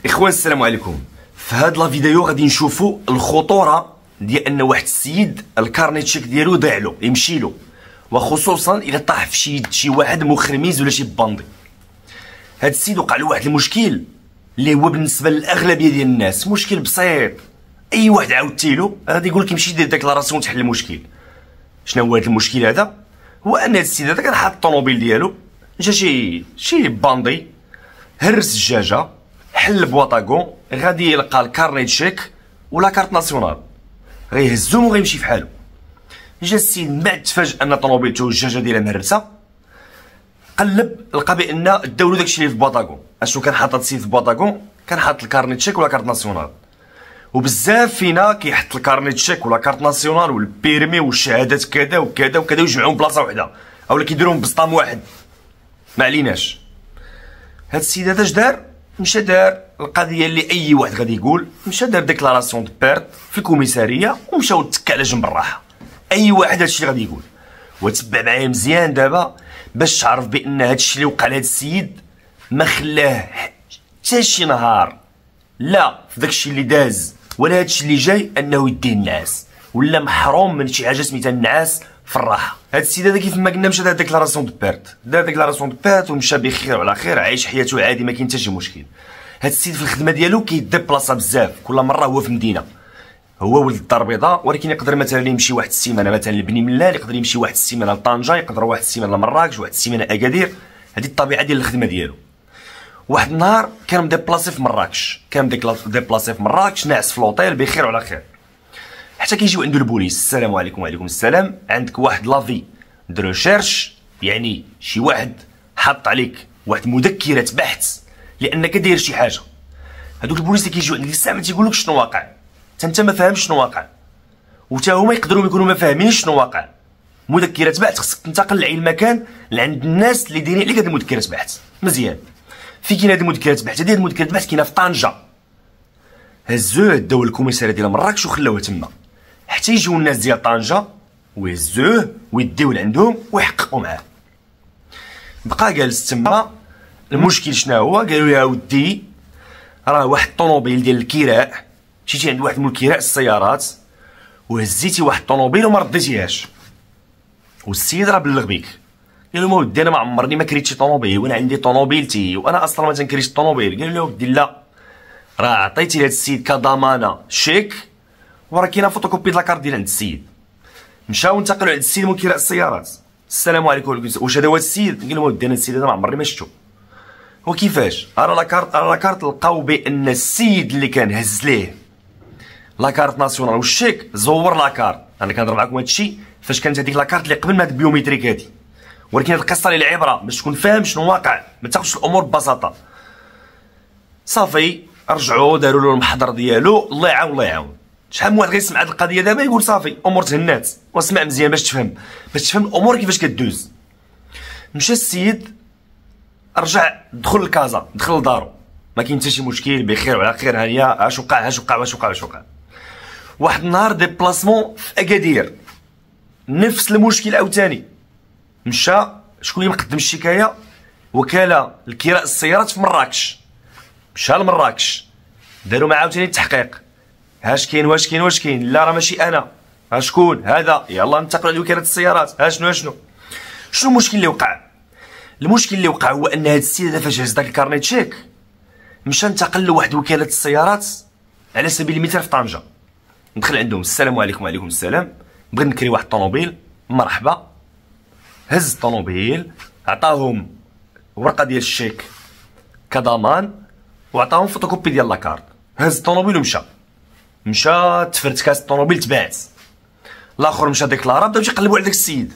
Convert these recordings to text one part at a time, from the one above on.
اخوان السلام عليكم. في هاد لا فيديو غادي نشوفوا الخطوره ديال ان واحد السيد الكارني تشيك ديالو ضيع له يمشي له، وخصوصا الا طاح في شي واحد مخرميز ولا شي باندي. هاد السيد وقع له واحد المشكل اللي هو بالنسبه للاغلبيه ديال الناس مشكل بسيط. اي واحد عاودتي له غادي يقول لك يمشي دير ديكلاراسيون تحل المشكل. شنو هو هاد المشكل هذا؟ هو ان هاد السيد هذا كان حاط الطوموبيل ديالو، جا شي باندي هرس الدجاجه، حل البواطاكون، غادي يلقى الكارني تشيك ولا كارت ناسيونال، غيهزهم وغيمشي في حالو. جا السيد من بعد تفاجأ ان طوموبيلته الدجاجه ديالها مهرسه، قلب لقى بان داولو داكشي اللي في البواطاكون. اشنو كان حاط السيد في البواطاكون؟ كان حاط الكارني تشيك ولا كارت ناسيونال. وبزاف فينا كيحط الكارني تشيك ولا كارت ناسيونال والبيرمي والشهادات كذا وكذا وكذا ويجمعوهم بلاصه وحده، اولا كيديروهم بسطام واحد. ما عليناش. هاد السيد هذا اش دار؟ مشى دار القضيه اللي اي واحد غادي يقول، مشى دار ديكلاراسيون دو بيرت في الكوميساريه ومشاو تكا على جنب الراحه. اي واحد هادشي اللي غادي يقول. وتبع معايا مزيان دابا باش تعرف بان هادشي اللي وقع لهاد السيد ما خلاه حتى شي نهار لا في داكشي اللي داز ولا هادشي اللي جاي انه يديه النعاس، ولا محروم من شي حاجه سميتها النعاس في الراحه. هاد السيد هذا كيف ما قلنا مشى دار ديكلاراسيون دو بيرت، دار ديكلاراسيون دو بيرت ومشى بخير وعلى خير، عايش حياته عادي، ما كاين حتى شي مشكل. هاد السيد في الخدمه ديالو كيديبلاصا بزاف، كل مره هو في مدينه، هو ولد الدار البيضاء، ولكن يقدر مثلا يمشي واحد السيمانه مثلا لبني ملال، يقدر يمشي واحد السيمانه لطنجه، يقدر واحد السيمانه لمراكش، واحد السيمانه اكادير. هذه الطبيعه ديال الخدمه ديالو. واحد النهار كان مديبلاسي في مراكش، ديبلاسي في مراكش، ناعس في لوطيل بخير وعلى خير، حتى كيجيو عنده البوليس. السلام عليكم. وعليكم السلام. عندك واحد لافي دو ريشيرش، يعني شي واحد حاط عليك واحد مذكره بحث لانك داير شي حاجه. هذوك البوليس اللي كيجيو عندك الساعه ما تيقول لك شنو واقع، انت ما فاهمش شنو واقع، وتا هما يقدروا يكونوا ما فاهمينش شنو واقع. مذكره بحث خصك تنتقل لأي المكان لعند الناس اللي دايرين عليك هاد المذكره بحث مزيان. في كاين هاد المذكرات بحث، هاد المذكرات بحث كاينه في طنجه. هزوه داو الكوميساريه ديال مراكش وخلاوه تما حتى يجيو الناس ديال طنجه ويهزوه ويديوه لعندهم ويحققوا معاه. بقى جالس تما. المشكل شنو هو؟ قالوا له يا ودي راه واحد الطوموبيل ديال الكراء، مشيتي عند واحد من الكراء السيارات وهزيتي واحد الطوموبيل وما رديتيهاش، والسيد راه بلغ بيك. قال له ودي انا ما عمرني ما كريت شي طوموبيل، وانا عندي طوموبيلتي وانا اصلا ما تنكريش الطوموبيل. قال له ودي لا، راه عطيتي لهاد السيد كضمانه شيك وراه كاينه فوتوكوبي د لاكارت ديال عند السيد. مشاو انتقلوا عند السيد من كراء السيارات. السلام عليكم. واش هذا هو السيد؟ قال له ودي انا السيد هذا ما عمرني ما شفتو. وكيفاش؟ راه لاكارت لقاو بان السيد اللي كان هز ليه لاكارت ناسيونال والشيك زور لاكارت. انا كنهضر معاكم هادشي فاش كانت هذيك لاكارت اللي قبل ما هاد البيوميتريك هادي، ولكن هاد القصه للعبره باش تكون فاهم شنو واقع، ما تاخذش الامور ببساطه. صافي رجعوا داروا له المحضر ديالو. الله يعاون الله يعاون. شحال من واحد غيسمع هاد القضيه دابا يقول صافي امور تهنات، واسمع مزيان باش تفهم الامور كيفاش كدوز. مشى السيد رجع دخل الكازا، دخل لدارو، ما كاين حتى شي مشكل بخير وعلى خير. هانيه اش وقع اش وقع واش وقع واش وقع. واحد النهار ديبلاسمون في اكادير، نفس المشكل عاوتاني. مشى شكون اللي مقدم الشكايه؟ وكاله الكراء السيارات في مراكش. مشى لمراكش داروا معاه عاوتاني التحقيق. هاش كاين واش كاين؟ لا راه ماشي انا. ها شكون هذا؟ يلا انتقلوا لوكاله السيارات. ها شنو المشكل اللي وقع؟ المشكل اللي وقع هو ان هاد السيد هذا فاش هز داك الكارني تشيك مشى انتقل لواحد وكاله السيارات على سبيل المثال في طنجه. دخل عندهم. السلام عليكم. وعليكم السلام. بغيت نكري واحد الطوموبيل. مرحبا. هز الطوموبيل، عطاهم ورقه ديال الشيك كضمان وعطاهم فوتوكوبي ديال لاكارت. هز الطوموبيل ومشى تفرت كاس الطوموبيل تباعت. الاخر مشى ديكلارا، بداو تيقلبوا على داك السيد.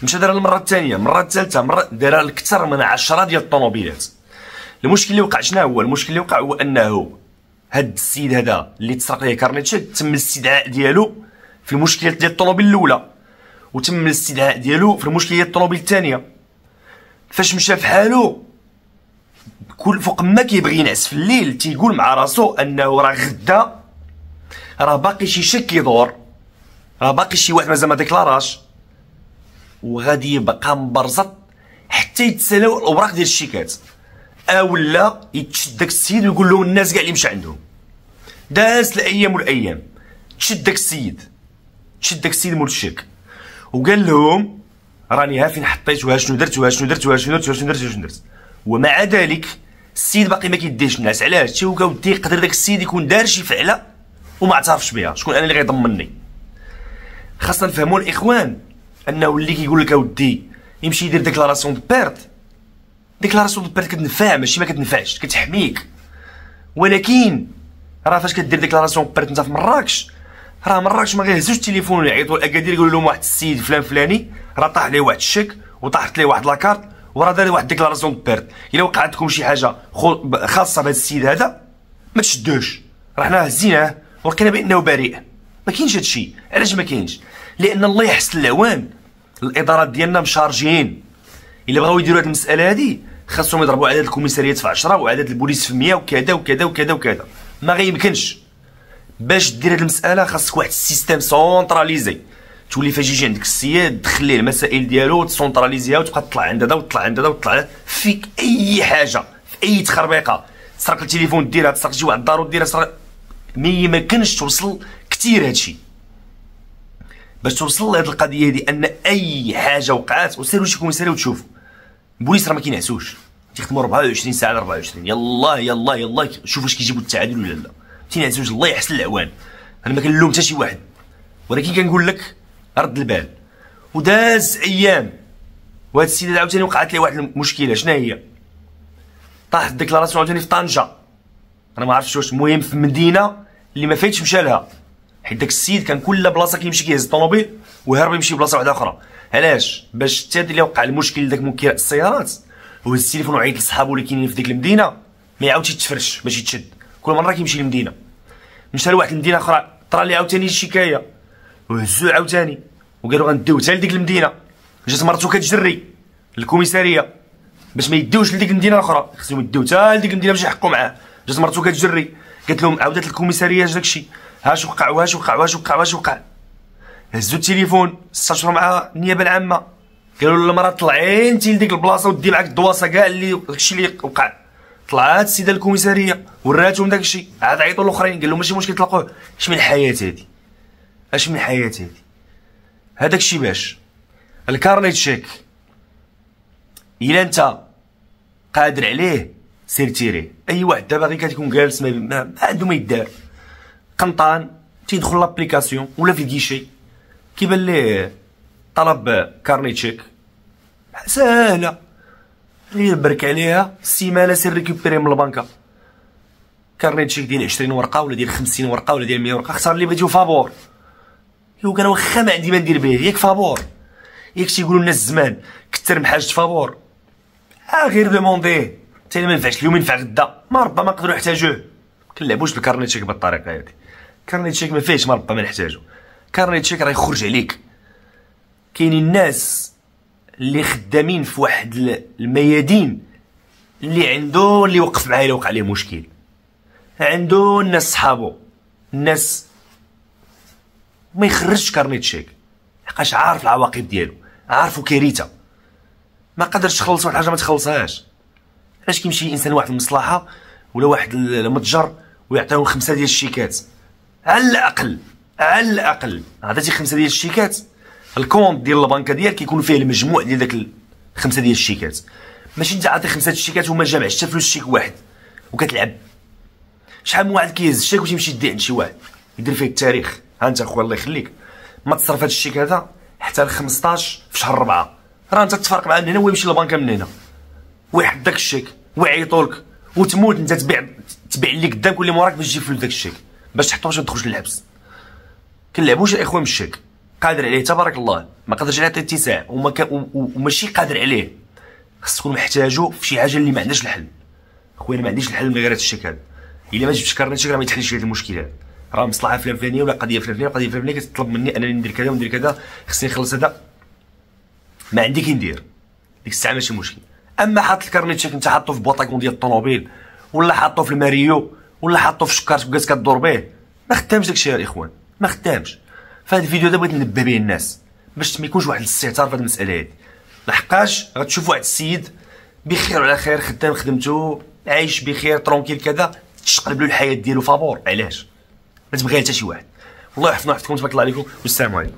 مشى دارها المره الثانيه، المره الثالثه، دارها لكثر من 10 ديال الطوموبيلات. المشكل اللي وقع شنو هو؟ المشكل اللي وقع هو انه هاد السيد هذا اللي تسرق ليه كارني تشيك تم الاستدعاء ديالو في المشكلات ديال الطوموبيل الاولى، وتم الاستدعاء ديالو في المشكله ديال الطوموبيل الثانيه. فاش مشى في حالو كل فوق ما كيبغي ينعس في الليل تيقول مع راسو انه راه غدا راه باقي شي شك كيدور، راه باقي شي واحد مازال ما ديكلاراش، وغادي يبقى مبرزط حتى يتسالاو الاوراق ديال الشيكات. اولا يتشد داك السيد ويقول لهم الناس كاع اللي مشى عندهم. دازت الايام والايام، تشد داك السيد مول الشيك وقال لهم راني ها فين حطيت وها شنو درت وها شنو درت وها شنو درت وها شنو درت وها شنو درت. ومع ذلك السيد باقي ما كيديش الناس. علاش؟ تيقول اودي يقدر داك السيد يكون دار شي فعله وما اعترفش بها، شكون انا اللي غيضمني؟ خاصنا نفهموا الاخوان انه اللي كيقول لك اودي يمشي يدير ديكلاراسيون دو بيرت، ديكلاراسيون دو بيرت كتنفع ماشي ما كتنفعش، كتحميك. ولكن راه فاش كدير ديكلاراسيون بيرت انت في مراكش، راه مراكش ما غيهزوش التليفون ويعيطوا لاكادير يقولوا لهم واحد السيد فلان فلاني راه طاح ليه واحد الشيك وطاحت ليه واحد لاكارت وراه دار واحد ديكلاراسيون دو بيرت. الا وقع عندكم شي حاجه خاصه بهذا السيد هذا ما تشدوش، راه حنا هزيناه ولقينا بانه بريء. ما كاينش هادشي. علاش ما كاينش؟ لان الله يحسن العوان الادارات ديالنا مشارجين. الا بغاو يديروا هاد المساله هادي خاصهم يضربوا عدد الكوميساريات في 10 وعدد البوليس في 100 وكذا وكذا وكذا وكذا. ما غيمكنش. باش دير هاد المساله خاصك واحد السيستيم سونطراليزي، تولي فاش يجي عندك السياد تدخل ليه المسائل ديالو وتسونطراليزيها وتبقى تطلع عند هذا وتطلع عند هذا وتطلع فيك اي حاجه في اي تخربيقه. تسرق التليفون ديرها، تسرق شي واحد الدار ديرها، ما يمكنش توصل كثير هادشي. باش توصل لهاد القضيه هادي ان اي حاجه وقعات وسيروا شي كوميساري وتشوفوا البوليس راه ما كينعسوش، تيخدموا 24 ساعه على 24. يلا يلا يلا شوفوا واش كيجيبوا التعادل ولا لا. ما تينعسوش. الله يحسن العوان. انا ما كنلوم حتى شي واحد، ولكن كنقول لك رد البال. وداز ايام وهاد السيد هذا عاوتاني وقعت ليه واحد المشكله. شنو هي؟ طاحت الديكلاراسيون عاوتاني في طنجه، انا ما عرفتش واش المهم في مدينه اللي ما فايتش مشى لها، حيت داك السيد كان كل بلاصه كيمشي كيهز الطوموبيل ويهرب يمشي لبلاصه واحده اخرى. علاش؟ باش حتى اللي وقع المشكل داك منكر السيارات وهز التليفون وعيط لصحابو اللي كاينين في ديك المدينه ما يعاودش يتفرش باش يتشد. كل مره كيمشي للمدينه، مشى لواحد المدينه اخرى طرا لي عاوتاني الشكايه وهزوه عاوتاني وقالوا غنديوه حتى لديك المدينه. جات مرتو كتجري للكوميساريه باش ما يديوش لديك المدينه الاخرى، خصهم يديو حتى لديك المدينه باش يحقوا معاه. جات مرتو كتجري قالت لهم عاودت الكوميساريه داكشي، هاش وقع واش وقع واش وقع واش وقع. هزوا التليفون استشروا مع النيابه العامه، قالوا للمراه طلعي انت لديك البلاصه ودي معاك الدواسه كاع اللي داكشي اللي وقع. طلعت السيده الكوميساريه وراتهم داكشي، عاد عيطوا الاخرين قال لهم ماشي مشكل تلاقوه. اش من الحياه هادي؟ اش من الحياه هادي؟ هذاك الشيء باش الكارنيت شيك الا انت قادر عليه سير تيريه. اي واحد دابا غير كتكون جالس ما عنده ما يدار قنطان تيدخل لابليكاسيون ولا في الكيشي كيبان ليه طلب كارنيت شيك ساهله، غير برك عليها السيمانه سير ريكوبيري من البنكه. كارنيت شيك ديال 20 ورقه ولا ديال 50 ورقه ولا ديال 100 ورقه، اختار اللي بغيتو فابور. يقول انا واخا ما عندي ما ندير به ياك فابور، ياك تيقولوا الناس زمان كثر من حاجه فابور غير دومونديه حتى ما نفعش اليوم ينفع غدا، ما ربما نقدروا نحتاجوه. كنلعبوش بالكارنيت شيك بالطريقه هادي. كارنيت شيك ما فيهش ما ربما نحتاجو. كارنيت شيك راه يخرج عليك. كاينين الناس اللي خدامين في واحد الميادين اللي عنده اللي وقف معاه الا وقع عليه مشكل، عنده الناس صحابو، الناس ما يخرجش كارنيت شيك حقاش عارف العواقب ديالو، عارفو كارثه ما قدرش تخلص واحد الحاجه ما تخلصهاش. علاش كيمشي انسان لواحد المصلحه ولا واحد المتجر ويعطيهم 5 ديال الشيكات على الاقل، على الاقل عطيتي 5 ديال الشيكات الكونط ديال البنكه ديالك كيكون فيه المجموع ديال داك 5 ديال الشيكات، ماشي انت عاطي 5 الشيكات وما جامعش حتى فلوس شيك واحد وكتلعب. شحال من واحد كيهز الشيك وتيمشي يديه عند شي واحد يدير فيه التاريخ، ها انت اخويا الله يخليك ما تصرف هذا الشيك هذا حتى ل 15 في شهر 4، راه انت تفرق مع من هنا ويمشي للبنكه من هنا ويحط داك الشيك ويعيطولك وتموت انت تبيع اللي قدامك واللي موراك باش تجيب فلوس داك الشيك باش تحطو باش ما تدخلش للحبس. كنلعبوش الاخوان من الشيك، قادر عليه تبارك الله، ما قادرش عليه اتساع وماشي قادر عليه، خص تكون محتاجو في شي حاجه اللي ما عندهاش الحل. خويا ما عنديش الحل من غير هذا الشيك هذا، الا ما جبتش كارنيت شيك راه ما يتحلش هذا المشكل هذا. راه مصلحه فلان فلانيه ولا قضيه فلان فلانيه وقضيه فلان فلانيه كتطلب مني انني ندير كذا وندير كذا، خصني نخلص هذا، ما عندي كي ندير ديك الساعه ماشي مشكل. اما حاط الكارنيت شيك انت حاطو في بوطاكون ديال الطوموبيل ولا حاطو في الماريو ولا حاطو في الشكارت بقات كدور به، ما خدامش داكشي يا الاخوان، ما خدامش. فهاد الفيديو دا بغيت ننبه به الناس باش ما يكونش واحد الاستهتار في هاد المساله هادي، لحقاش غتشوف واحد السيد بخير وعلى خير، خدام خدمته، عايش بخير ترونكيل كذا، تشقلب له الحياه ديالو فابور. علاش؟ ما تبغيها حتى شي واحد. الله يحفظنا ويحفظكم، تبارك الله عليكم، والسلام عليكم.